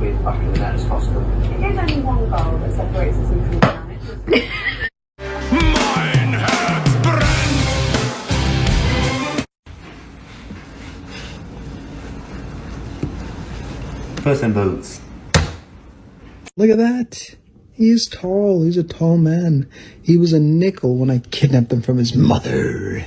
be as utterly that as possible. It is only one goal that separates us from the planet. Mein Herz brennt! Puss in Boots. Look at that. He's tall. He's a tall man. He was a nickel when I kidnapped him from his mother.